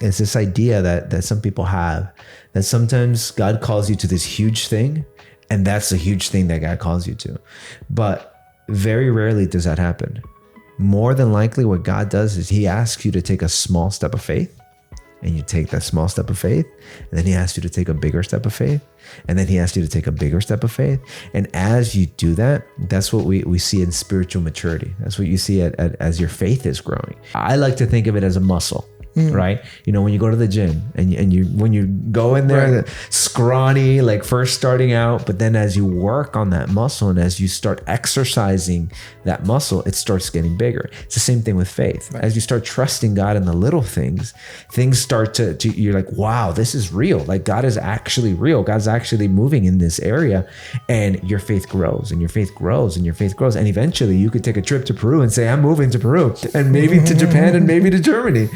It's this idea that some people have, that sometimes God calls you to this huge thing, and that's the huge thing that God calls you to. But very rarely does that happen. More than likely what God does is he asks you to take a small step of faith, and you take that small step of faith, and then he asks you to take a bigger step of faith, and then he asks you to take a bigger step of faith. And as you do that, that's what we see in spiritual maturity. That's what you see as your faith is growing. I like to think of it as a muscle. Right? You know, when you go to the gym and when you go in there, right, scrawny, like first starting out, but then as you work on that muscle and as you start exercising that muscle, it starts getting bigger. It's the same thing with faith. Right. As you start trusting God in the little things start to you're like, wow, this is real. Like God is actually real. God's actually moving in this area, and your faith grows and your faith grows and your faith grows. And eventually you could take a trip to Peru and say, I'm moving to Peru and maybe to Japan and maybe to Germany.